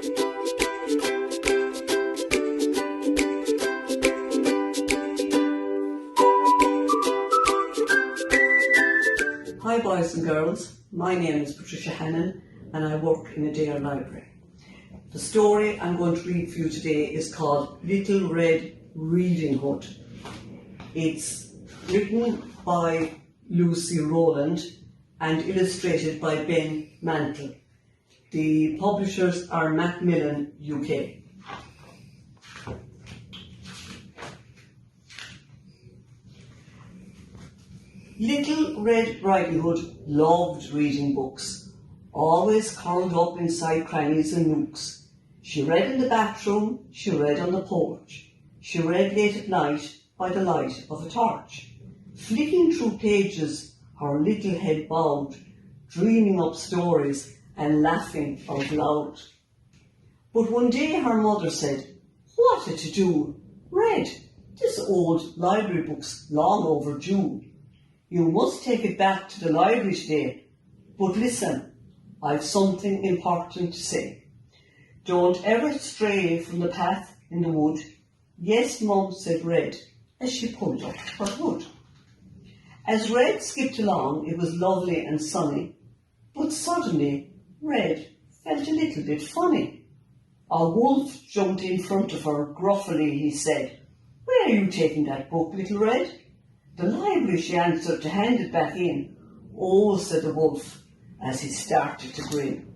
Hi boys and girls, my name is Patricia and I work in Adare Library. The story I'm going to read for you today is called Little Red Riding Hood. It's written by Lucy Rowland and illustrated by Ben Mantle. The publishers are MacMillan, UK. Little Red Riding Hood loved reading books, always curled up inside crannies and nooks. She read in the bathroom, she read on the porch, she read late at night by the light of a torch. Flicking through pages, her little head bowed, dreaming up stories and laughing out loud. But one day her mother said, "What a to-do! Red, this old library book's long overdue. You must take it back to the library today. But listen, I've something important to say. Don't ever stray from the path in the wood." "Yes, Mum," said Red, as she pulled up her hood. As Red skipped along, it was lovely and sunny, but suddenly Red felt a little bit funny. A wolf jumped in front of her. Gruffly he said, "Where are you taking that book, Little Red?" "The library," she answered, "to hand it back in." "Oh," said the wolf, as he started to grin.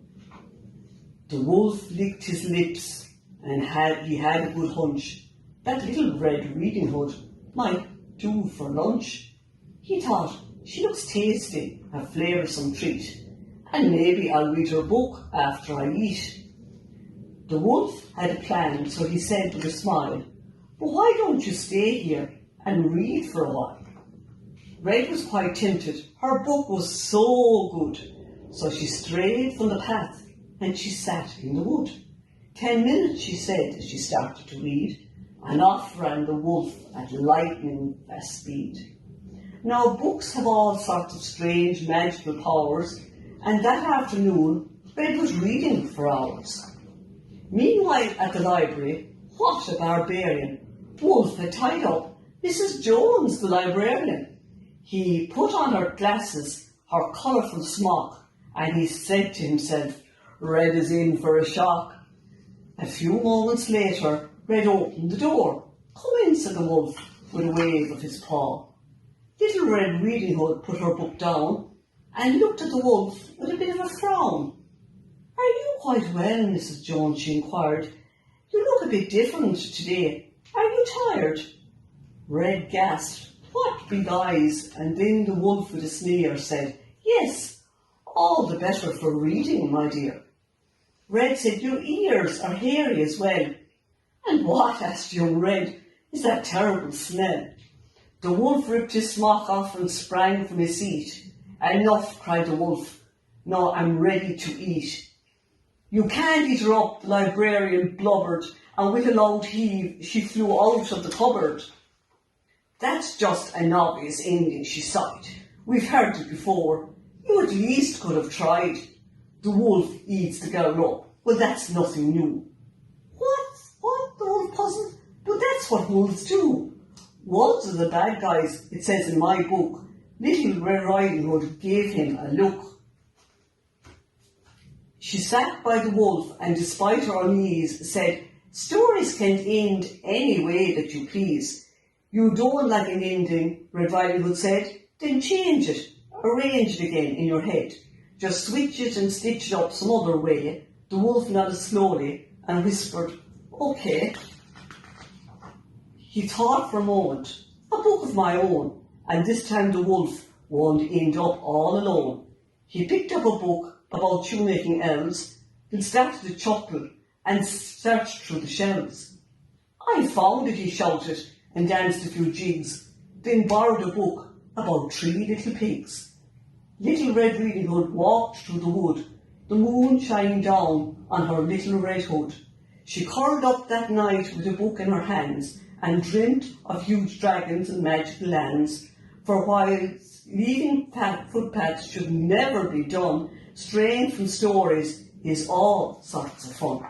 The wolf licked his lips, and he had a good hunch that Little Red Riding Hood might do for lunch. He thought, "She looks tasty, a flavoursome treat, and maybe I'll read her book after I eat." The wolf had a plan, so he said with a smile, "But why don't you stay here and read for a while?" Red was quite tempted. Her book was so good. So she strayed from the path and she sat in the wood. 10 minutes, she said, as she started to read, and off ran the wolf at lightning fast speed. Now, books have all sorts of strange magical powers, and that afternoon Red was reading for hours. Meanwhile, at the library, what a barbarian! Wolf had tied up Mrs. Jones, the librarian. He put on her glasses, her colourful smock, and he said to himself, "Red is in for a shock." A few moments later, Red opened the door. "Come in," said the wolf, with a wave of his paw. Little Red Riding Hood put her book down and looked at the wolf with a bit of a frown. "Are you quite well, Mrs. Jones?" she inquired. "You look a bit different today. Are you tired?" Red gasped, "What big eyes!" And then the wolf with a sneer said, "Yes, all the better for reading, my dear." Red said, "Your ears are hairy as well." "And what," asked young Red, "is that terrible smell?" The wolf ripped his smock off and sprang from his seat. "Enough," cried the wolf. "Now I'm ready to eat." "You can't eat her up," the librarian blubbered, and with a loud heave she flew out of the cupboard. "That's just an obvious ending," she sighed. "We've heard it before. You at least could have tried." "The wolf eats the girl up. Well, that's nothing new." What? The wolf puzzled. "But that's what wolves do. Wolves are the bad guys, it says in my book." Little Red Riding Hood gave him a look. She sat by the wolf and, despite her unease, said, "Stories can't end any way that you please." "You don't like an ending," Red Riding Hood said. "Then change it, arrange it again in your head. Just switch it and stitch it up some other way." The wolf nodded slowly and whispered, "Okay." He thought for a moment. "A book of my own." And this time the wolf won't end up all alone. He picked up a book about shoemaking elves, then started to chuckle and searched through the shelves. "I found it," he shouted, and danced a few jigs, then borrowed a book about 3 little pigs. Little Red Riding Hood walked through the wood, the moon shining down on her little red hood. She curled up that night with a book in her hands and dreamt of huge dragons and magical lands. For while leaving footpaths should never be done, straying from stories is all sorts of fun.